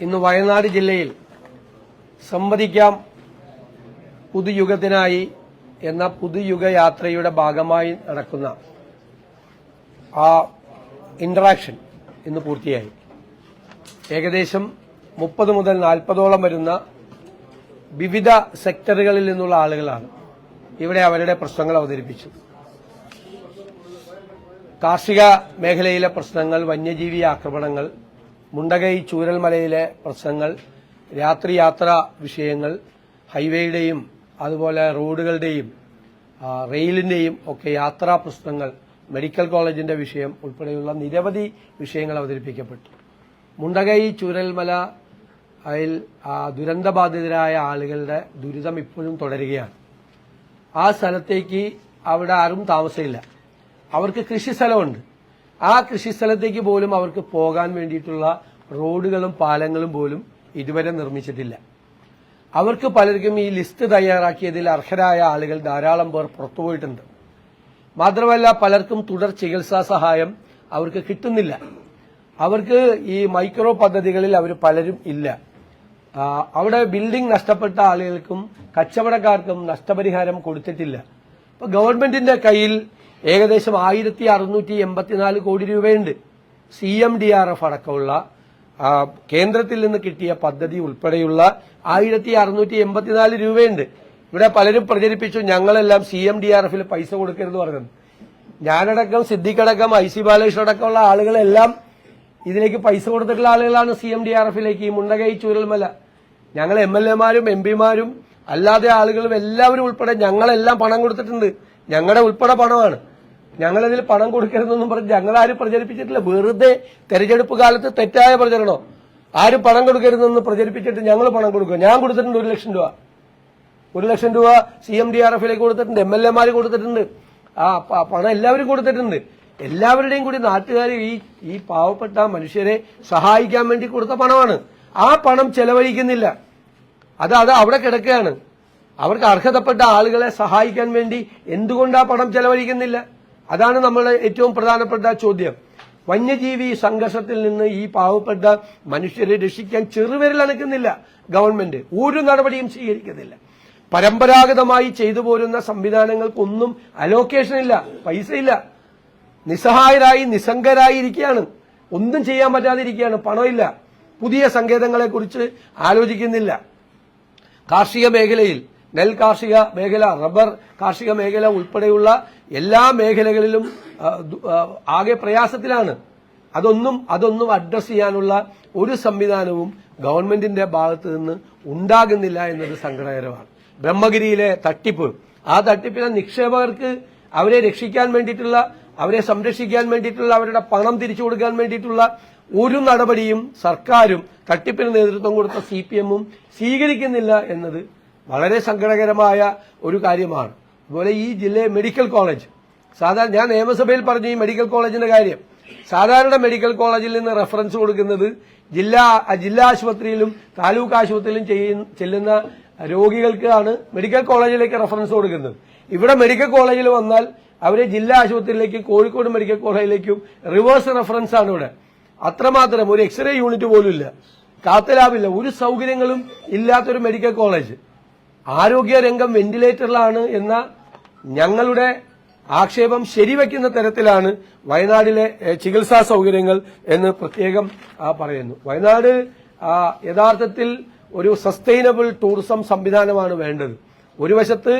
ഇന്ന് വയനാട് ജില്ലയിൽ സംവദിക്കാം പുതുയുഗത്തിനായി എന്ന പുതുയുഗ യാത്രയുടെ ഭാഗമായി നടക്കുന്ന ആ ഇന്ററാക്ഷൻ ഇന്ന് പൂർത്തിയായി. ഏകദേശം 30 മുതൽ 40ഓളം വരുന്ന വിവിധ സെക്ടറുകളിൽ നിന്നുള്ള ആളുകളാണ് ഇവിടെ അവരുടെ പ്രശ്നങ്ങൾ അവതരിപ്പിച്ചത്. കാർഷിക മേഖലയിലെ പ്രശ്നങ്ങൾ, വന്യജീവി ആക്രമണങ്ങൾ, മുണ്ടകൈ ചൂരൽമലയിലെ പ്രശ്നങ്ങൾ, രാത്രിയാത്രാ വിഷയങ്ങൾ, ഹൈവേയുടെയും അതുപോലെ റോഡുകളുടെയും റെയിലിന്റെയും ഒക്കെ യാത്രാ പ്രശ്നങ്ങൾ, മെഡിക്കൽ കോളേജിന്റെ വിഷയം ഉൾപ്പെടെയുള്ള നിരവധി വിഷയങ്ങൾ അവതരിപ്പിക്കപ്പെട്ടു. മുണ്ടകൈ ചൂരൽമലയിൽ ദുരന്തബാധിതരായ ആളുകളുടെ ദുരിതം ഇപ്പോഴും തുടരുകയാണ്. ആ സ്ഥലത്തേക്ക് അവിടെ ആരും താമസമില്ല. അവർക്ക് കൃഷിസ്ഥലമുണ്ട്. ആ കൃഷിസ്ഥലത്തേക്ക് പോലും അവർക്ക് പോകാൻ വേണ്ടിയിട്ടുള്ള റോഡുകളും പാലങ്ങളും പോലും ഇതുവരെ നിർമ്മിച്ചിട്ടില്ല. അവർക്ക് പലർക്കും ഈ ലിസ്റ്റ് തയ്യാറാക്കിയതിൽ അർഹരായ ആളുകൾ ധാരാളം പേർ പുറത്തുപോയിട്ടുണ്ട്. മാത്രമല്ല പലർക്കും തുടർ ചികിത്സാ സഹായം അവർക്ക് കിട്ടുന്നില്ല. അവർക്ക് ഈ മൈക്രോ പദ്ധതികളിൽ അവർ പലരും ഇല്ല. അവിടെ ബിൽഡിംഗ് നഷ്ടപ്പെട്ട ആളുകൾക്കും കച്ചവടക്കാർക്കും നഷ്ടപരിഹാരം കൊടുത്തിട്ടില്ല. ഇപ്പൊ ഗവൺമെന്റിന്റെ കയ്യിൽ ഏകദേശം 1684 കോടി രൂപയുണ്ട്. CMDRF അടക്കമുള്ള കേന്ദ്രത്തിൽ നിന്ന് കിട്ടിയ പദ്ധതി ഉൾപ്പെടെയുള്ള 1684 രൂപയുണ്ട്. ഇവിടെ പലരും പ്രചരിപ്പിച്ചു ഞങ്ങളെല്ലാം CMDRFൽ പൈസ കൊടുക്കരുത് പറഞ്ഞത്. ഞാനടക്കം, സിദ്ദിഖടക്കം, IC ബാലകൃഷ്ണൻ അടക്കമുള്ള ആളുകളെല്ലാം ഇതിലേക്ക് പൈസ കൊടുത്തിട്ടുള്ള ആളുകളാണ് CMDRFിലേക്ക്. ഈ മുണ്ടകൈ ചൂരൽമല ഞങ്ങൾ MLA മാരും MP മാരും അല്ലാതെ ആളുകളും എല്ലാവരും ഉൾപ്പെടെ ഞങ്ങളെല്ലാം പണം കൊടുത്തിട്ടുണ്ട്. ഞങ്ങളുടെ ഉൾപ്പെടെ പണമാണ്. ഞങ്ങളതിൽ പണം കൊടുക്കരുതെന്നും പറഞ്ഞ് ഞങ്ങളാരും പ്രചരിപ്പിച്ചിട്ടില്ല. വെറുതെ തെരഞ്ഞെടുപ്പ് കാലത്ത് തെറ്റായ പ്രചരണോ, ആരും പണം കൊടുക്കരുതെന്ന് പ്രചരിപ്പിച്ചിട്ട് ഞങ്ങൾ പണം കൊടുക്കുക. ഞാൻ കൊടുത്തിട്ടുണ്ട് 1 ലക്ഷം രൂപ. 1 ലക്ഷം രൂപ CMDRFിലേക്ക് കൊടുത്തിട്ടുണ്ട്. MLA മാര് കൊടുത്തിട്ടുണ്ട്. ആ പണം എല്ലാവരും കൊടുത്തിട്ടുണ്ട്. എല്ലാവരുടെയും കൂടി നാട്ടുകാർ ഈ പാവപ്പെട്ട മനുഷ്യരെ സഹായിക്കാൻ വേണ്ടി കൊടുത്ത പണമാണ്. ആ പണം ചെലവഴിക്കുന്നില്ല. അത് അവിടെ കിടക്കുകയാണ്. അവർക്ക് അർഹതപ്പെട്ട ആളുകളെ സഹായിക്കാൻ വേണ്ടി എന്തുകൊണ്ട് ആ പണം ചെലവഴിക്കുന്നില്ല? അതാണ് നമ്മളുടെ ഏറ്റവും പ്രധാനപ്പെട്ട ചോദ്യം. വന്യജീവി സംഘർഷത്തിൽ നിന്ന് ഈ പാവപ്പെട്ട മനുഷ്യരെ രക്ഷിക്കാൻ ചെറുവിരലനക്കുന്നില്ല ഗവൺമെന്റ്. ഒരു നടപടിയും സ്വീകരിക്കുന്നില്ല. പരമ്പരാഗതമായി ചെയ്തു പോരുന്ന സംവിധാനങ്ങൾക്കൊന്നും അലോക്കേഷൻ ഇല്ല, പൈസയില്ല. നിസ്സഹായരായി നിസ്സംഗരായി ഇരിക്കുകയാണ്. ഒന്നും ചെയ്യാൻ പറ്റാതിരിക്കുകയാണ്. പണമില്ല. പുതിയ സങ്കേതങ്ങളെക്കുറിച്ച് ആലോചിക്കുന്നില്ല. കാർഷിക മേഖലയിൽ നെൽ കാർഷിക മേഖല, റബ്ബർ കാർഷിക മേഖല ഉൾപ്പെടെയുള്ള എല്ലാ മേഖലകളിലും ആകെ പ്രയാസത്തിലാണ്. അതൊന്നും അഡ്രസ് ചെയ്യാനുള്ള ഒരു സംവിധാനവും ഗവൺമെന്റിന്റെ ഭാഗത്ത് നിന്ന് ഉണ്ടാകുന്നില്ല എന്നത് സങ്കടകരമാണ്. ബ്രഹ്മഗിരിയിലെ തട്ടിപ്പ്, ആ തട്ടിപ്പിലെ നിക്ഷേപകർക്ക് അവരെ രക്ഷിക്കാൻ വേണ്ടിയിട്ടുള്ള, അവരെ സംരക്ഷിക്കാൻ വേണ്ടിയിട്ടുള്ള, അവരുടെ പണം തിരിച്ചു കൊടുക്കാൻ വേണ്ടിയിട്ടുള്ള ഒരു നടപടിയും സർക്കാരും തട്ടിപ്പിന് നേതൃത്വം കൊടുത്ത CPM-ഉം സ്വീകരിക്കുന്നില്ല എന്നത് വളരെ സങ്കടകരമായ ഒരു കാര്യമാണ്. അതുപോലെ ഈ ജില്ലയെ മെഡിക്കൽ കോളേജ്, സാധാരണ ഞാൻ നിയമസഭയിൽ പറഞ്ഞ ഈ മെഡിക്കൽ കോളേജിന്റെ കാര്യം, സാധാരണ മെഡിക്കൽ കോളേജിൽ നിന്ന് റെഫറൻസ് കൊടുക്കുന്നത് ജില്ലാ ആശുപത്രിയിലും താലൂക്ക് ആശുപത്രിയിലും ചെല്ലുന്ന രോഗികൾക്കാണ് മെഡിക്കൽ കോളേജിലേക്ക് റെഫറൻസ് കൊടുക്കുന്നത്. ഇവിടെ മെഡിക്കൽ കോളേജിൽ വന്നാൽ അവരെ ജില്ലാ ആശുപത്രിയിലേക്കും കോഴിക്കോട് മെഡിക്കൽ കോളേജിലേക്കും റിവേഴ്സ് റെഫറൻസ് ആണ് ഇവിടെ. അത്രമാത്രം ഒരു എക്സ്റേ യൂണിറ്റ് പോലും ഇല്ല, കാത്ത് ലാബില്ല, ഒരു സൗകര്യങ്ങളും ഇല്ലാത്തൊരു മെഡിക്കൽ കോളേജ്. ആരോഗ്യരംഗം വെന്റിലേറ്ററിലാണ് എന്ന ഞങ്ങളുടെ ആക്ഷേപം ശരിവയ്ക്കുന്ന തരത്തിലാണ് വയനാടിലെ ചികിത്സാ സൗകര്യങ്ങൾ എന്ന് പ്രത്യേകം പറയുന്നു. വയനാട് യഥാർത്ഥത്തിൽ ഒരു സസ്റ്റൈനബിൾ ടൂറിസം സംവിധാനമാണ് വേണ്ടത്. ഒരു വശത്ത്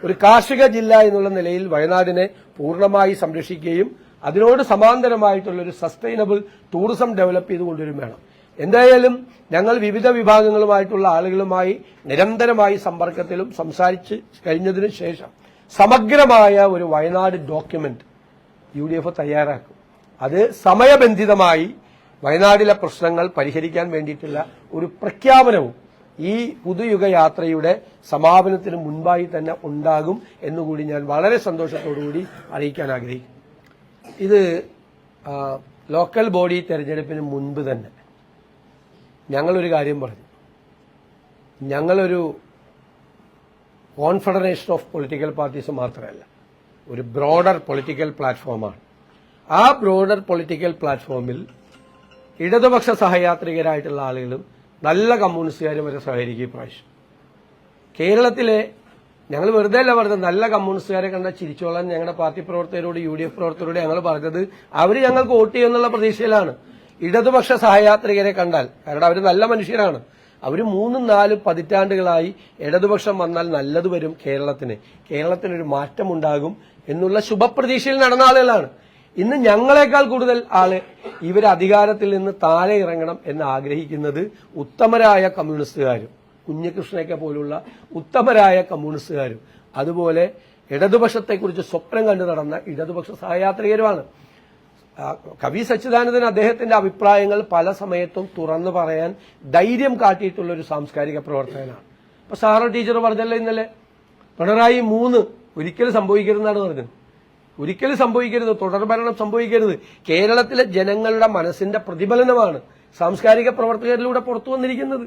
ഒരു കാർഷിക ജില്ല എന്നുള്ള നിലയിൽ വയനാടിനെ പൂർണ്ണമായി സംരക്ഷിക്കുകയും അതിനോട് സമാന്തരമായിട്ടുള്ള ഒരു സസ്റ്റൈനബിൾ ടൂറിസം ഡെവലപ്പ് ചെയ്ത് കൊണ്ടുവരും വേണം. എന്തായാലും ഞങ്ങൾ വിവിധ വിഭാഗങ്ങളുമായിട്ടുള്ള ആളുകളുമായി നിരന്തരമായി സമ്പർക്കത്തിലും സംസാരിച്ച് കഴിഞ്ഞതിനു ശേഷം സമഗ്രമായ ഒരു വയനാട് ഡോക്യുമെന്റ് UDF തയ്യാറാക്കും. അത് സമയബന്ധിതമായി വയനാടിലെ പ്രശ്നങ്ങൾ പരിഹരിക്കാൻ വേണ്ടിയിട്ടുള്ള ഒരു പ്രഖ്യാപനവും ഈ പുതുയുഗ യാത്രയുടെ സമാപനത്തിന് മുൻപായി തന്നെ ഉണ്ടാകും എന്നുകൂടി ഞാൻ വളരെ സന്തോഷത്തോടുകൂടി അറിയിക്കാൻ ആഗ്രഹിക്കുന്നു. ഇത് ലോക്കൽ ബോഡി തെരഞ്ഞെടുപ്പിന് മുൻപ് തന്നെ ഞങ്ങളൊരു കാര്യം പറഞ്ഞു. ഞങ്ങളൊരു കോൺഫെഡറേഷൻ ഓഫ് പൊളിറ്റിക്കൽ പാർട്ടീസ് മാത്രമല്ല, ഒരു ബ്രോഡർ പൊളിറ്റിക്കൽ പ്ലാറ്റ്ഫോമാണ്. ആ ബ്രോഡർ പൊളിറ്റിക്കൽ പ്ലാറ്റ്ഫോമിൽ ഇടതുപക്ഷ സഹയാത്രികരായിട്ടുള്ള ആളുകളും നല്ല കമ്മ്യൂണിസ്റ്റുകാരും വരെ സഹകരിക്കും ഇപ്രാവശ്യം. കേരളത്തിലെ ഞങ്ങൾ വെറുതെ അല്ല പറഞ്ഞത്, നല്ല കമ്മ്യൂണിസ്റ്റുകാരെ കണ്ട ചിരിച്ചോളാൻ ഞങ്ങളുടെ പാർട്ടി പ്രവർത്തകരോട് UDF പ്രവർത്തകരോട് ഞങ്ങൾ പറഞ്ഞത് അവർ ഞങ്ങൾക്ക് വോട്ട് ചെയ്യുമെന്നുള്ള പ്രതീക്ഷയിലാണ്. ഇടതുപക്ഷ സഹയാത്രികരെ കണ്ടാൽ, കാരണം അവർ നല്ല മനുഷ്യരാണ്, അവർ 3-4 പതിറ്റാണ്ടുകളായി ഇടതുപക്ഷം വന്നാൽ നല്ലത് വരും കേരളത്തിനൊരു മാറ്റമുണ്ടാകും എന്നുള്ള ശുഭപ്രതീക്ഷയിൽ നടന്ന ആളുകളാണ്. ഇന്ന് ഞങ്ങളെക്കാൾ കൂടുതൽ ഇവർ അധികാരത്തിൽ നിന്ന് താഴെ ഇറങ്ങണം എന്ന് ആഗ്രഹിക്കുന്നത് ഉത്തമരായ കമ്മ്യൂണിസ്റ്റുകാരും, കുഞ്ഞികൃഷ്ണയൊക്കെ പോലുള്ള ഉത്തമരായ കമ്മ്യൂണിസ്റ്റുകാരും, അതുപോലെ ഇടതുപക്ഷത്തെക്കുറിച്ച് സ്വപ്നം കണ്ടു നടന്ന ഇടതുപക്ഷ സഹയാത്രികരുമാണ്. കവി സച്ചിദാനന്ദൻ അദ്ദേഹത്തിന്റെ അഭിപ്രായങ്ങൾ പല സമയത്തും തുറന്നു പറയാൻ ധൈര്യം കാട്ടിയിട്ടുള്ള ഒരു സാംസ്കാരിക പ്രവർത്തകനാണ്. അപ്പൊ സാറ ടീച്ചർ പറഞ്ഞല്ലോ ഇന്നലെ, പിണറായി 3 ഒരിക്കലും സംഭവിക്കരുതെന്നാണ് പറഞ്ഞത്. ഒരിക്കലും സംഭവിക്കരുത്, തുടർഭരണം സംഭവിക്കരുത്. കേരളത്തിലെ ജനങ്ങളുടെ മനസ്സിന്റെ പ്രതിഫലനമാണ് സാംസ്കാരിക പ്രവർത്തകരിലൂടെ പുറത്തു വന്നിരിക്കുന്നത്.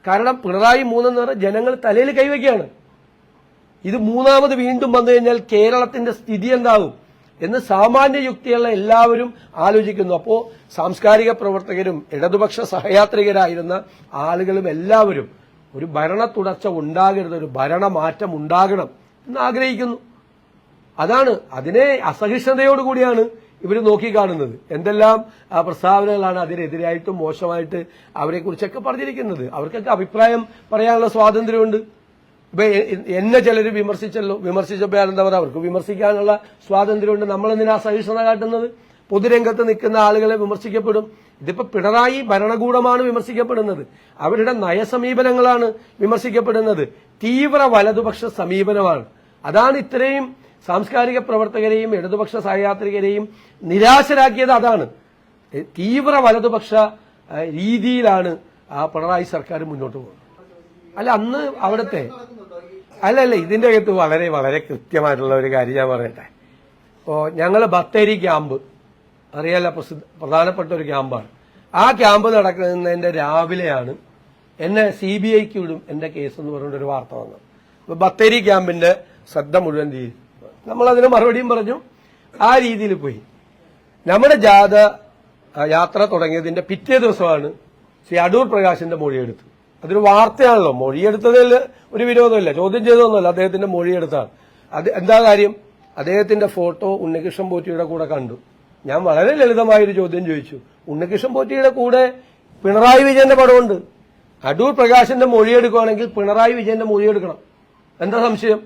കാരണം പിണറായി 3 എന്ന് പറഞ്ഞാൽ ജനങ്ങൾ തലയിൽ കൈവയ്ക്കുകയാണ്. ഇത് 3ാമത് വീണ്ടും വന്നു കഴിഞ്ഞാൽ കേരളത്തിന്റെ സ്ഥിതി എന്താകും എന്ന് സാമാന്യ യുക്തിയുള്ള എല്ലാവരും ആലോചിക്കുന്നു. അപ്പോ സാംസ്കാരിക പ്രവർത്തകരും ഇടതുപക്ഷ സഹയാത്രികരായിരുന്ന ആളുകളും എല്ലാവരും ഒരു ഭരണ തുടർച്ച ഉണ്ടാകരുത്, ഒരു ഭരണമാറ്റം ഉണ്ടാകണം എന്ന് ആഗ്രഹിക്കുന്നു. അതാണ്, അതിനെ അസഹിഷ്ണുതയോടുകൂടിയാണ് ഇവർ നോക്കിക്കാണുന്നത്. എന്തെല്ലാം പ്രസ്താവനകളാണ് അതിനെതിരായിട്ടും മോശമായിട്ട് അവരെക്കുറിച്ചൊക്കെ പറഞ്ഞിരിക്കുന്നത്. അവർക്കൊക്കെ അഭിപ്രായം പറയാനുള്ള സ്വാതന്ത്ര്യമുണ്ട്. ഇപ്പൊ എന്നെ ചിലർ വിമർശിച്ചപ്പോൾ എന്താ പറയുക, അവർക്ക് വിമർശിക്കാനുള്ള സ്വാതന്ത്ര്യമുണ്ട്. നമ്മളെന്തിനാ അസഹിഷ്ണുത കാട്ടുന്നത്? പൊതുരംഗത്ത് നിൽക്കുന്ന ആളുകളെ വിമർശിക്കപ്പെടും. ഇതിപ്പോ പിണറായി ഭരണകൂടമാണ് വിമർശിക്കപ്പെടുന്നത്, അവരുടെ നയസമീപനങ്ങളാണ് വിമർശിക്കപ്പെടുന്നത്. തീവ്ര വലതുപക്ഷ സമീപനമാണ്. അതാണ് ഇത്രയും സാംസ്കാരിക പ്രവർത്തകരെയും ഇടതുപക്ഷ സഹയാത്രികരെയും നിരാശരാക്കിയത്. അതാണ് തീവ്ര വലതുപക്ഷ രീതിയിലാണ് പിണറായി സർക്കാർ മുന്നോട്ട് പോകുന്നത്. അല്ല, അന്ന് അവിടുത്തെ അല്ല ഇതിന്റെ അകത്ത് വളരെ വളരെ കൃത്യമായിട്ടുള്ള ഒരു കാര്യം ഞാൻ പറയട്ടെ. ഞങ്ങൾ ബത്തേരി ക്യാമ്പ് അറിയാലോ, പ്രധാനപ്പെട്ട ഒരു ക്യാമ്പാണ്. ആ ക്യാമ്പ് നടക്കുന്നതിന്റെ രാവിലെയാണ് എന്നെ CBIക്ക് വിടും എന്റെ കേസ് എന്ന് പറഞ്ഞൊരു വാർത്ത വന്നത്. അപ്പൊ ബത്തേരി ക്യാമ്പിന്റെ ശ്രദ്ധ മുഴുവൻ നമ്മളതിന് മറുപടിയും പറഞ്ഞു. ആ രീതിയിൽ പോയി. നമ്മുടെ ജാഥ യാത്ര തുടങ്ങിയതിന്റെ പിറ്റേ ദിവസമാണ് ശ്രീ അടൂർ പ്രകാശിന്റെ മൊഴിയെടുത്ത്. അതൊരു വാർത്തയാണല്ലോ. മൊഴിയെടുത്തതിൽ ഒരു വിരോധമില്ല, ചോദ്യം ചെയ്തതൊന്നുമല്ല, അദ്ദേഹത്തിന്റെ മൊഴിയെടുത്താണ്. അത് എന്താ കാര്യം? അദ്ദേഹത്തിന്റെ ഫോട്ടോ ഉണ്ണികൃഷ്ണൻ പോറ്റിയുടെ കൂടെ കണ്ടു. ഞാൻ വളരെ ലളിതമായൊരു ചോദ്യം ചോദിച്ചു. ഉണ്ണികൃഷ്ണൻ പോറ്റിയുടെ കൂടെ പിണറായി വിജയന്റെ പടമുണ്ട്. അടൂർ പ്രകാശിന്റെ മൊഴിയെടുക്കുകയാണെങ്കിൽ പിണറായി വിജയന്റെ മൊഴിയെടുക്കണം. എന്താ സംശയം?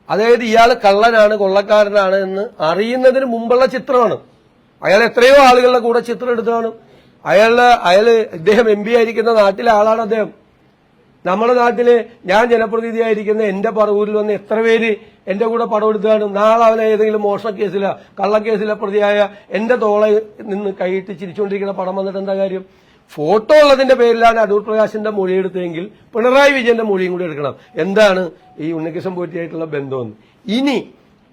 അതായത് ഇയാൾ കള്ളനാണ്, കൊള്ളക്കാരനാണ് എന്ന് അറിയുന്നതിന് മുമ്പുള്ള ചിത്രമാണ്. അയാൾ എത്രയോ ആളുകളുടെ കൂടെ ചിത്രം എടുത്തതാണ്. ഇദ്ദേഹം MP ആയിരിക്കുന്ന നാട്ടിലെ ആളാണ് അദ്ദേഹം. നമ്മുടെ നാട്ടില് ഞാൻ ജനപ്രതിനിധിയായിരിക്കുന്ന എന്റെ പറവൂരിൽ വന്ന് എത്ര പേര് എന്റെ കൂടെ പടം എടുത്തതാണ്. നാളെ അവനെ ഏതെങ്കിലും മോഷണക്കേസിലോ കള്ളക്കേസിലോ പ്രതിയായ എന്റെ തോളെ നിന്ന് കൈയിട്ട് ചിരിച്ചുകൊണ്ടിരിക്കുന്ന പടം വന്നിട്ട് എന്താ കാര്യം? ഫോട്ടോ ഉള്ളതിന്റെ പേരിലാണ് അടൂർ പ്രകാശിന്റെ മൊഴിയെടുത്തതെങ്കിൽ പിണറായി വിജയന്റെ മൊഴിയും കൂടി എടുക്കണം. എന്താണ് ഈ ഉണ്ണികൃഷ്ണൻ പോറ്റിയായിട്ടുള്ള ബന്ധമെന്ന്. ഇനി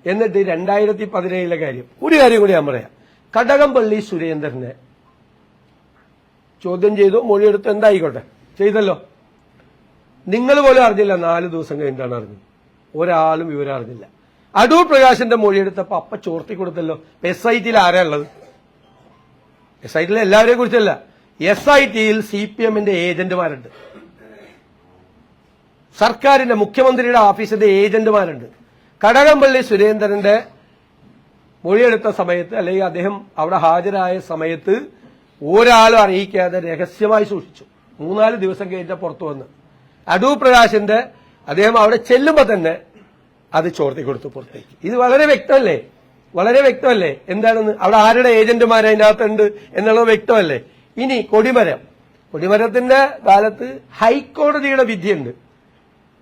എന്നിട്ട് 2017 കാര്യം, ഒരു കാര്യം കൂടി ഞാൻ പറയാം. കടകംപള്ളി സുരേന്ദ്രനെ ചോദ്യം ചെയ്തു, മൊഴിയെടുത്ത്, എന്തായിക്കോട്ടെ ചെയ്തല്ലോ. നിങ്ങൾ പോലും അറിഞ്ഞില്ല, 4 ദിവസം കഴിഞ്ഞിട്ടാണ് അറിഞ്ഞത്. ഒരാളും വിവരം അറിഞ്ഞില്ല. അടൂർ പ്രകാശിന്റെ മൊഴിയെടുത്തപ്പോ അപ്പ ചോർത്തി കൊടുത്തല്ലോ. SITയിൽ ആരാ ഉള്ളത്? SITയിൽ എല്ലാവരെയും കുറിച്ചല്ല, SITയിൽ CPMന്റെ ഏജന്റുമാരുണ്ട്, സർക്കാരിന്റെ മുഖ്യമന്ത്രിയുടെ ഓഫീസിന്റെ ഏജന്റുമാരുണ്ട്. കടകംപള്ളി സുരേന്ദ്രന്റെ മൊഴിയെടുത്ത സമയത്ത്, അല്ലെങ്കിൽ അദ്ദേഹം അവിടെ ഹാജരായ സമയത്ത് ഒരാളും അറിയിക്കാതെ രഹസ്യമായി സൂക്ഷിച്ചു. 3-4 ദിവസം കഴിഞ്ഞ പുറത്തു വന്ന് അടൂർ പ്രകാശിന്റെ അദ്ദേഹം അവിടെ ചെല്ലുമ്പോ തന്നെ അത് ചോർത്തി കൊടുത്തു പുറത്തേക്ക്. ഇത് വളരെ വ്യക്തമല്ലേ? വളരെ വ്യക്തമല്ലേ എന്താണെന്ന്? അവിടെ ആരുടെ ഏജന്റുമാർ അതിനകത്തുണ്ട് എന്നുള്ളത് വ്യക്തമല്ലേ? ഇനി കൊടിമരത്തിന്റെ കാലത്ത് ഹൈക്കോടതിയുടെ വിധിയുണ്ട്,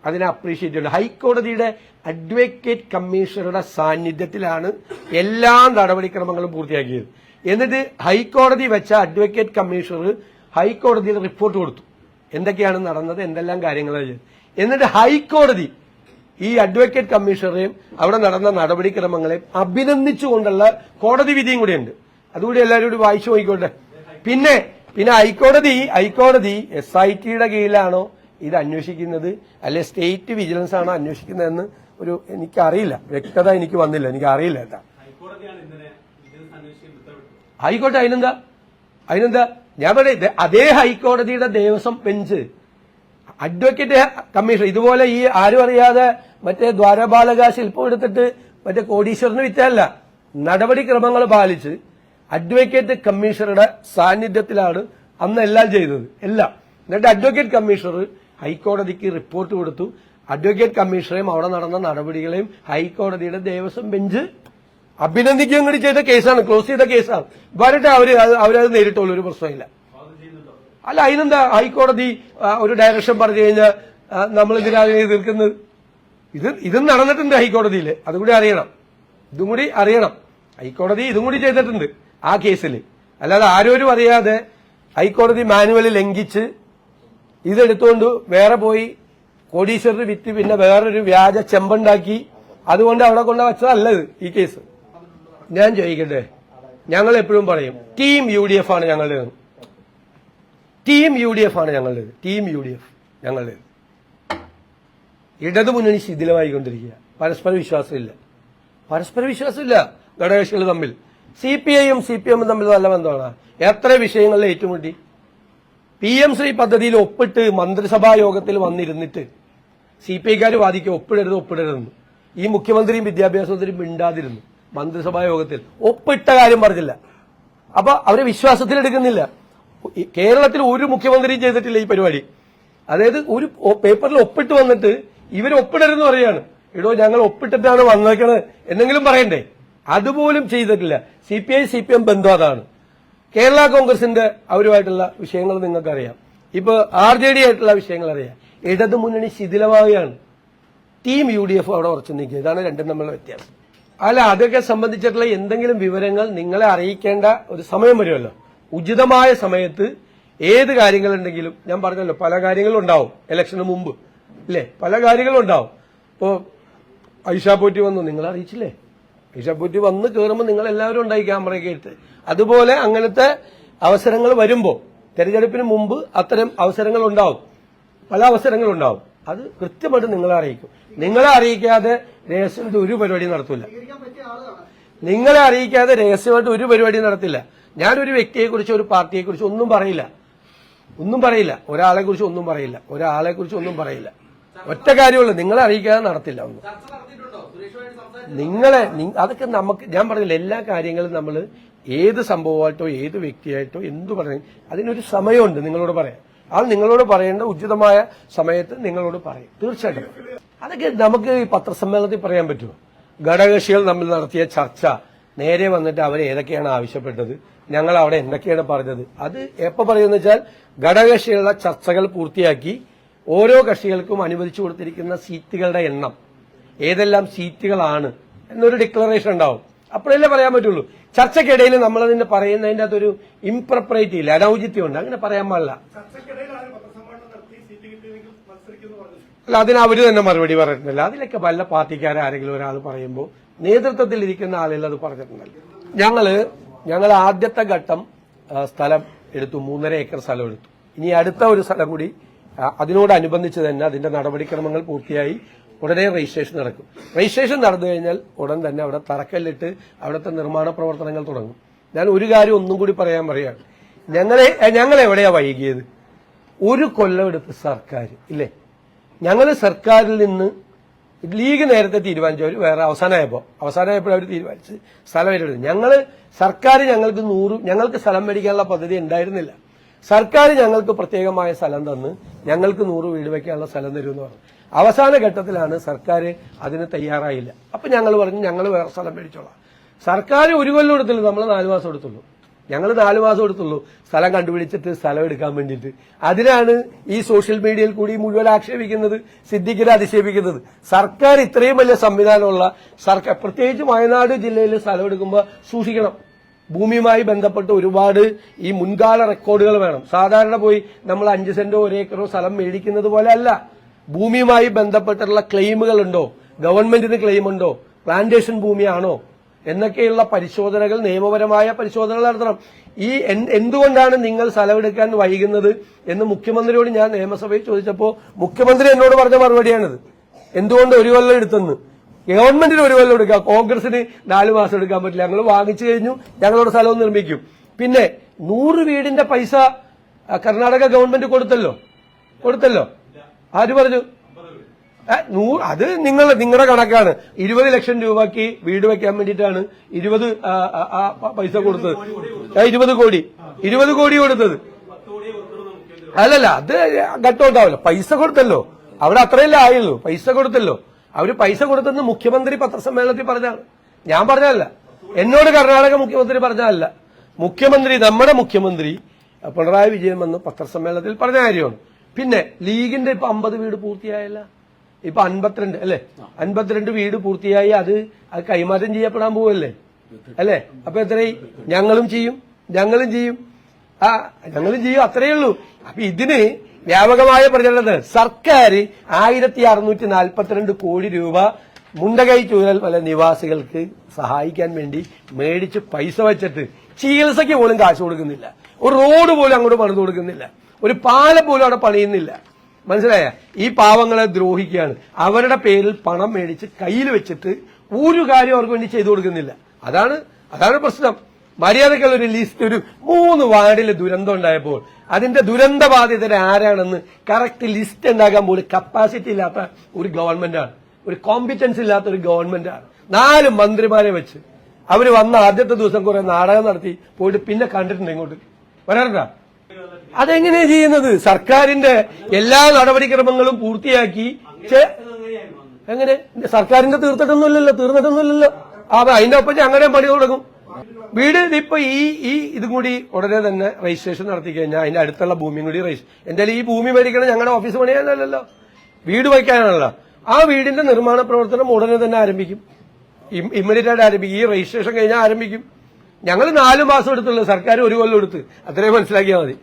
അതിനെ അപ്രീഷിയേറ്റ് ചെയ്യുന്നു. ഹൈക്കോടതിയുടെ അഡ്വക്കേറ്റ് കമ്മീഷണറുടെ സാന്നിധ്യത്തിലാണ് എല്ലാ നടപടിക്രമങ്ങളും പൂർത്തിയാക്കിയത്. എന്നിട്ട് ഹൈക്കോടതി വെച്ച അഡ്വക്കേറ്റ് കമ്മീഷണർ ഹൈക്കോടതിയിൽ റിപ്പോർട്ട് കൊടുത്തു, എന്തൊക്കെയാണ് നടന്നത്, എന്തെല്ലാം കാര്യങ്ങളാണ് ചെയ്തത്. എന്നിട്ട് ഹൈക്കോടതി ഈ അഡ്വക്കേറ്റ് കമ്മീഷണറെയും അവിടെ നടന്ന നടപടിക്രമങ്ങളെയും അഭിനന്ദിച്ചുകൊണ്ടുള്ള കോടതി വിധിയും കൂടിയുണ്ട്. അതുകൂടി എല്ലാവരും കൂടി വായിച്ചു നോക്കിക്കോട്ടെ. പിന്നെ ഹൈക്കോടതി SITയുടെ കീഴിലാണോ ഇത് അന്വേഷിക്കുന്നത്, അല്ലെ സ്റ്റേറ്റ് വിജിലൻസ് ആണോ അന്വേഷിക്കുന്നതെന്ന് എനിക്കറിയില്ല, വ്യക്തത എനിക്ക് വന്നില്ല, എനിക്കറിയില്ല. ആയിക്കോട്ടെ, അതിനെന്താ ഞാൻ പറയും അതേ ഹൈക്കോടതിയുടെ ദേവസ്വം ബെഞ്ച് അഡ്വക്കേറ്റ് കമ്മീഷൻ ഇതുപോലെ ഈ ആരും അറിയാതെ മറ്റേ ദ്വാരപാലക ശില്പം എടുത്തിട്ട് മറ്റേ കോടീശ്വരന് വിറ്റല്ല, നടപടിക്രമങ്ങൾ പാലിച്ച് അഡ്വക്കേറ്റ് കമ്മീഷണറുടെ സാന്നിധ്യത്തിലാണ് അന്ന് എല്ലാം ചെയ്തത്, എല്ലാം. എന്നിട്ട് അഡ്വക്കേറ്റ് കമ്മീഷണർ ഹൈക്കോടതിക്ക് റിപ്പോർട്ട് കൊടുത്തു. അഡ്വക്കേറ്റ് കമ്മീഷണറെയും അവിടെ നടന്ന നടപടികളെയും ഹൈക്കോടതിയുടെ ദേവസ്വം ബെഞ്ച് അഭിനന്ദിക്കുകയും കൂടി ചെയ്ത കേസാണ്, ക്ലോസ് ചെയ്ത കേസാണ്. വരട്ടെ, അവരത് നേരിട്ടുള്ളൂ, ഒരു പ്രശ്നമില്ല. അല്ല, അതിനെന്താ ഹൈക്കോടതി ഒരു ഡയറക്ഷൻ പറഞ്ഞു കഴിഞ്ഞാൽ നമ്മൾ ഇതിനാണ് എതിർക്കുന്നത്? ഇതും നടന്നിട്ടുണ്ട് ഹൈക്കോടതിയിൽ, അതുകൂടി അറിയണം, ഇതും കൂടി അറിയണം. ഹൈക്കോടതി ഇതും കൂടി ചെയ്തിട്ടുണ്ട് ആ കേസിൽ. അല്ലാതെ ആരോരും അറിയാതെ ഹൈക്കോടതി മാനുവൽ ലംഘിച്ച് ഇതെടുത്തുകൊണ്ട് വേറെ പോയി കോടീശ്വരർ വിറ്റ് പിന്നെ വേറൊരു വ്യാജ ചെമ്പുണ്ടാക്കി അതുകൊണ്ട് അവിടെ കൊണ്ട് വെച്ചതല്ല ഈ കേസ്. ഞാൻ ചോദിക്കട്ടെ, ഞങ്ങൾ എപ്പോഴും പറയും ടീം UDF ആണ് ഞങ്ങളുടേത്, ടീം UDF ആണ് ഞങ്ങളുടേത്, ടീം UDF ഞങ്ങളുടേത്. ഇടതുമുന്നണി ശിഥിലമായിക്കൊണ്ടിരിക്കുക, പരസ്പര വിശ്വാസമില്ല, പരസ്പര വിശ്വാസമില്ല ഘടകകക്ഷികൾ തമ്മിൽ. CPIയും CPM തമ്മിൽ നല്ല ബന്ധമാണ്. എത്ര വിഷയങ്ങളിൽ ഏറ്റുമുട്ടി. PM ശ്രീ പദ്ധതിയിൽ ഒപ്പിട്ട് മന്ത്രിസഭാ യോഗത്തിൽ വന്നിരുന്നിട്ട് CPIക്കാർ വാദിക്കുക ഒപ്പിടരുതെന്ന്. ഈ മുഖ്യമന്ത്രിയും വിദ്യാഭ്യാസ മന്ത്രിയും മിണ്ടാതിരുന്നു. മന്ത്രിസഭാ യോഗത്തിൽ ഒപ്പിട്ട കാര്യം പറഞ്ഞില്ല. അപ്പൊ അവരെ വിശ്വാസത്തിലെടുക്കുന്നില്ല. കേരളത്തിൽ ഒരു മുഖ്യമന്ത്രിയും ചെയ്തിട്ടില്ല ഈ പരിപാടി. അതായത് ഒരു പേപ്പറിൽ ഒപ്പിട്ട് വന്നിട്ട് ഇവർ ഒപ്പിടരുതെന്ന് പറയാണ്. എടോ, ഞങ്ങൾ ഒപ്പിട്ടിട്ടാണ് വന്നേക്കണത് എന്നെങ്കിലും പറയണ്ടേ? അതുപോലും ചെയ്തിട്ടില്ല. CPI CPM ബന്ധം അതാണ്. കേരള കോൺഗ്രസിന്റെ അവരുമായിട്ടുള്ള വിഷയങ്ങൾ നിങ്ങൾക്കറിയാം. ഇപ്പൊ RJD ആയിട്ടുള്ള വിഷയങ്ങൾ അറിയാം. ഇടതുമുന്നണി ശിഥിലമാവുകയാണ്. ടീം UDF അവിടെ ഉറച്ചു നിൽക്കുക. ഇതാണ് രണ്ടും തമ്മിലുള്ള വ്യത്യാസം. അല്ല, അതൊക്കെ സംബന്ധിച്ചിട്ടുള്ള എന്തെങ്കിലും വിവരങ്ങൾ നിങ്ങളെ അറിയിക്കേണ്ട ഒരു സമയം വരുമല്ലോ. ഉചിതമായ സമയത്ത് ഏത് കാര്യങ്ങളുണ്ടെങ്കിലും, ഞാൻ പറഞ്ഞല്ലോ പല കാര്യങ്ങളും ഉണ്ടാവും ഇലക്ഷന് മുമ്പ്, ഇല്ലേ? പല കാര്യങ്ങളും ഉണ്ടാവും. ഇപ്പോ ഐഷ പോറ്റി വന്നു, നിങ്ങൾ അറിയിച്ചില്ലേ? ഐഷ പോറ്റി വന്ന് കയറുമ്പോൾ നിങ്ങൾ എല്ലാവരും ഉണ്ടായി ക്യാമറയൊക്കെ എടുത്ത്. അതുപോലെ അങ്ങനത്തെ അവസരങ്ങൾ വരുമ്പോൾ തെരഞ്ഞെടുപ്പിന് മുമ്പ് അത്തരം അവസരങ്ങൾ ഉണ്ടാവും, പല അവസരങ്ങളുണ്ടാവും. അത് കൃത്യമായിട്ട് നിങ്ങളെ അറിയിക്കും. നിങ്ങളെ അറിയിക്കാതെ രഹസ്യമായിട്ട് ഒരു പരിപാടി നടത്തില്ല. നിങ്ങളെ അറിയിക്കാതെ രഹസ്യമായിട്ട് ഒരു പരിപാടി നടത്തില്ല. ഞാനൊരു വ്യക്തിയെക്കുറിച്ച് ഒരു പാർട്ടിയെക്കുറിച്ച് ഒന്നും പറയില്ല, ഒരാളെ കുറിച്ച് ഒന്നും പറയില്ല. ഒറ്റ കാര്യമുള്ളൂ, നിങ്ങളെ അറിയിക്കാതെ നടത്തില്ല ഒന്നും. അതൊക്കെ നമുക്ക്, ഞാൻ പറഞ്ഞില്ല, എല്ലാ കാര്യങ്ങളും നമ്മൾ ഏത് സംഭവമായിട്ടോ ഏത് വ്യക്തിയായിട്ടോ എന്തു പറയും അതിനൊരു സമയമുണ്ട് നിങ്ങളോട് പറയാൻ. അത് നിങ്ങളോട് പറയേണ്ട ഉചിതമായ സമയത്ത് നിങ്ങളോട് പറയും, തീർച്ചയായിട്ടും. അതൊക്കെ നമുക്ക് ഈ പത്രസമ്മേളനത്തിൽ പറയാൻ പറ്റുമോ? ഘടകകക്ഷികൾ തമ്മിൽ നടത്തിയ ചർച്ച, നേരെ വന്നിട്ട് അവർ ഏതൊക്കെയാണ് ആവശ്യപ്പെട്ടത്, ഞങ്ങൾ അവിടെ എന്തൊക്കെയാണ് പറഞ്ഞത്, അത് എപ്പോൾ പറയുമെന്ന് വെച്ചാൽ ഘടകകക്ഷികളുടെ ചർച്ചകൾ പൂർത്തിയാക്കി ഓരോ കക്ഷികൾക്കും അനുവദിച്ചു കൊടുത്തിരിക്കുന്ന സീറ്റുകളുടെ എണ്ണം, ഏതെല്ലാം സീറ്റുകളാണ് എന്നൊരു ഡിക്ലറേഷൻ ഉണ്ടാവും. അപ്പോഴല്ലേ പറയാൻ പറ്റുള്ളൂ. ചർച്ചയ്ക്കിടയിൽ നമ്മളതിന്റെ പറയുന്നതിന്റെ അകത്തൊരു ഇംപ്രപ്പറേറ്റ് ഇല്ല, അനൌചിത്യമുണ്ട്, അങ്ങനെ പറയാൻ പാടില്ല. അല്ല, അതിന് അവര് തന്നെ മറുപടി പറഞ്ഞിട്ടില്ല. അതിലൊക്കെ വല്ല പാർട്ടിക്കാരെ ആരെങ്കിലും ഒരാൾ പറയുമ്പോൾ നേതൃത്വത്തിൽ ഇരിക്കുന്ന ആളുകൾ അത് പറഞ്ഞിട്ടുണ്ടല്ലോ. ഞങ്ങൾ ആദ്യത്തെ ഘട്ടം സ്ഥലം എടുത്തു, 3.5 ഏക്കർ സ്ഥലം എടുത്തു. ഇനി അടുത്ത ഒരു സ്ഥലം കൂടി അതിനോടനുബന്ധിച്ച് തന്നെ അതിന്റെ നടപടിക്രമങ്ങൾ പൂർത്തിയായി ഉടനെ രജിസ്ട്രേഷൻ നടക്കും. രജിസ്ട്രേഷൻ നടന്നു കഴിഞ്ഞാൽ ഉടൻ തന്നെ അവിടെ തറക്കല്ലിട്ട് അവിടുത്തെ നിർമ്മാണ പ്രവർത്തനങ്ങൾ തുടങ്ങും. ഞാൻ ഒരു കാര്യം ഒന്നും കൂടി പറയാണ്. ഞങ്ങൾ എവിടെയാ വൈകിയത്? ഒരു കൊല്ലം എടുത്ത് സർക്കാർ ഇല്ലേ, ഞങ്ങൾ സർക്കാരിൽ നിന്ന് ലീഗ് നേരത്തെ തീരുമാനിച്ചു, അവർ വേറെ അവസാനമായപ്പോൾ അവർ തീരുമാനിച്ച് സ്ഥലം ഏറ്റെടുത്തു. സർക്കാർ ഞങ്ങൾക്ക് സ്ഥലം മേടിക്കാനുള്ള പദ്ധതി ഉണ്ടായിരുന്നില്ല. സർക്കാർ ഞങ്ങൾക്ക് പ്രത്യേകമായ സ്ഥലം തന്ന് ഞങ്ങൾക്ക് 100 വീട് വയ്ക്കാനുള്ള സ്ഥലം തരുമെന്ന് പറഞ്ഞു. അവസാന ഘട്ടത്തിലാണ് സർക്കാർ അതിന് തയ്യാറായില്ല. അപ്പൊ ഞങ്ങൾ പറഞ്ഞു ഞങ്ങൾ വേറെ സ്ഥലം മേടിച്ചോളാം. സർക്കാർ 1 കൊല്ലം എടുത്തുള്ളൂ, നമ്മൾ 4 മാസം എടുത്തുള്ളൂ. ഞങ്ങൾ 4 മാസം എടുത്തുള്ളൂ സ്ഥലം കണ്ടുപിടിച്ചിട്ട് സ്ഥലം എടുക്കാൻ വേണ്ടിയിട്ട്. അതിനാണ് ഈ സോഷ്യൽ മീഡിയയിൽ കൂടി മുഴുവൻ ആക്ഷേപിക്കുന്നത്, സിദ്ദിഖിനെ അധിക്ഷേപിക്കുന്നത്. സർക്കാർ ഇത്രയും വലിയ സംവിധാനമുള്ള സർക്കാർ, പ്രത്യേകിച്ച് വയനാട് ജില്ലയിൽ സ്ഥലം എടുക്കുമ്പോൾ സൂക്ഷിക്കണം. ഭൂമിയുമായി ബന്ധപ്പെട്ട് ഒരുപാട് ഈ മുൻകാല റെക്കോർഡുകൾ വേണം. സാധാരണ പോയി നമ്മൾ 5 സെന്റോ 1 ഏക്കറോ സ്ഥലം മേടിക്കുന്നത് പോലെ അല്ല. ഭൂമിയുമായി ബന്ധപ്പെട്ടുള്ള ക്ലെയിമുകൾ ഉണ്ടോ, ഗവൺമെന്റിന് ക്ലെയിം ഉണ്ടോ, പ്ലാന്റേഷൻ ഭൂമിയാണോ എന്നൊക്കെയുള്ള പരിശോധനകൾ, നിയമപരമായ പരിശോധനകൾ നടത്തണം. ഈ എന്തുകൊണ്ടാണ് നിങ്ങൾ സ്ഥലമെടുക്കാൻ വൈകുന്നത് എന്ന് മുഖ്യമന്ത്രിയോട് ഞാൻ നിയമസഭയിൽ ചോദിച്ചപ്പോൾ മുഖ്യമന്ത്രി എന്നോട് പറഞ്ഞ മറുപടിയാണിത്. എന്തുകൊണ്ട് 1 കൊല്ലം എടുത്തെന്ന്. ഗവൺമെന്റിന് 1 കൊല്ലം എടുക്കാം, കോൺഗ്രസിന് 4 മാസം എടുക്കാൻ പറ്റില്ല. ഞങ്ങൾ വാങ്ങിച്ചു കഴിഞ്ഞു, ഞങ്ങളോട് സ്ഥലവും നിർമ്മിക്കും. പിന്നെ 100 വീടിന്റെ പൈസ കർണാടക ഗവൺമെന്റ് കൊടുത്തല്ലോ ആര് പറഞ്ഞു? അത് നിങ്ങളുടെ കണക്കാണ്. 20 ലക്ഷം രൂപയ്ക്ക് വീട് വെക്കാൻ വേണ്ടിയിട്ടാണ് 20 പൈസ കൊടുത്തത്. 20 കോടി കൊടുത്തത്. അല്ലല്ല, അത് ഘട്ടമുണ്ടാവില്ല. പൈസ കൊടുത്തല്ലോ, അവിടെ അത്രയല്ലേ ആയുള്ളൂ. പൈസ കൊടുത്തല്ലോ. അവര് പൈസ കൊടുത്തെന്ന് മുഖ്യമന്ത്രി പത്രസമ്മേളനത്തിൽ പറഞ്ഞാണ്, ഞാൻ പറഞ്ഞതല്ല. എന്നോട് കർണാടക മുഖ്യമന്ത്രി പറഞ്ഞതല്ല. നമ്മുടെ മുഖ്യമന്ത്രി പിണറായി വിജയൻ വന്ന് പത്രസമ്മേളനത്തിൽ പറഞ്ഞ കാര്യമാണ്. പിന്നെ ലീഗിന്റെ ഇപ്പൊ 50 വീട് പൂർത്തിയായല്ല, ഇപ്പൊ 52 അല്ലെ? 52 വീട് പൂർത്തിയായി. അത് കൈമാറ്റം ചെയ്യപ്പെടാൻ പോവല്ലേ അല്ലെ? അപ്പൊ എത്രയായി? ഞങ്ങളും ചെയ്യും. അത്രയേ ഉള്ളൂ. അപ്പൊ ഇതിന് വ്യാപകമായ പ്രചരണം. സർക്കാർ 1642 കോടി രൂപ മുണ്ടകൈ ചൂരൽമല നിവാസികൾക്ക് സഹായിക്കാൻ വേണ്ടി മേടിച്ച് പൈസ വെച്ചിട്ട് ചികിത്സയ്ക്ക് പോലും കാശ് കൊടുക്കുന്നില്ല. ഒരു റോഡ് പോലും അങ്ങോട്ട് പണിത് കൊടുക്കുന്നില്ല. ഒരു പാലം പോലും അവിടെ പണിയുന്നില്ല. മനസ്സിലായ? ഈ പാവങ്ങളെ ദ്രോഹിക്കുകയാണ്. അവരുടെ പേരിൽ പണം മേടിച്ച് കയ്യിൽ വെച്ചിട്ട് ഒരു കാര്യം അവർക്ക് വേണ്ടി ചെയ്തു കൊടുക്കുന്നില്ല. അതാണ് പ്രശ്നം. മര്യാദക്കുള്ള ഒരു ലിസ്റ്റ്, ഒരു 3 വാർഡിൽ ദുരന്തം ഉണ്ടായപ്പോൾ അതിന്റെ ദുരന്ത ബാധിതർ ആരാണെന്ന് കറക്റ്റ് ലിസ്റ്റ് ഉണ്ടാക്കാൻ പോലും കപ്പാസിറ്റി ഇല്ലാത്ത ഒരു ഗവൺമെന്റാണ്, ഒരു കോമ്പിറ്റൻസ് ഇല്ലാത്ത ഒരു ഗവൺമെന്റാണ്. 4 മന്ത്രിമാരെ വെച്ച് അവര് വന്ന ആദ്യത്തെ ദിവസം കുറെ നാടകം നടത്തി പോയിട്ട് പിന്നെ കണ്ടിട്ടുണ്ട്. ഇങ്ങോട്ട് വരാറുണ്ടാ? അതെങ്ങനെയാ ചെയ്യുന്നത്? സർക്കാരിന്റെ എല്ലാ നടപടിക്രമങ്ങളും പൂർത്തിയാക്കി എങ്ങനെ? സർക്കാരിന്റെ തീർന്നിട്ടൊന്നുമില്ലല്ലോ. അതിന്റെ ഒപ്പം അങ്ങനെ പണി തുടങ്ങും. വീട് ഇപ്പൊ ഇതും കൂടി ഉടനെ തന്നെ രജിസ്ട്രേഷൻ നടത്തി കഴിഞ്ഞാൽ അതിന്റെ അടുത്തുള്ള ഭൂമിയും കൂടി എന്തായാലും ഈ ഭൂമി മേടിക്കണം ഞങ്ങളുടെ ഓഫീസ് പണിയാനല്ലോ, വീട് വയ്ക്കാനാണല്ലോ. ആ വീടിന്റെ നിർമ്മാണ പ്രവർത്തനം ഉടനെ തന്നെ ആരംഭിക്കും. ഇമ്മീഡിയറ്റ് ആയിട്ട് ആരംഭിക്കും. ഈ രജിസ്ട്രേഷൻ കഴിഞ്ഞാൽ ആരംഭിക്കും. ഞങ്ങൾ 4 മാസം എടുത്തുള്ളൂ, സർക്കാർ 1 കൊല്ലം എടുത്ത്. അത്രയും മനസ്സിലാക്കിയാൽ മതി.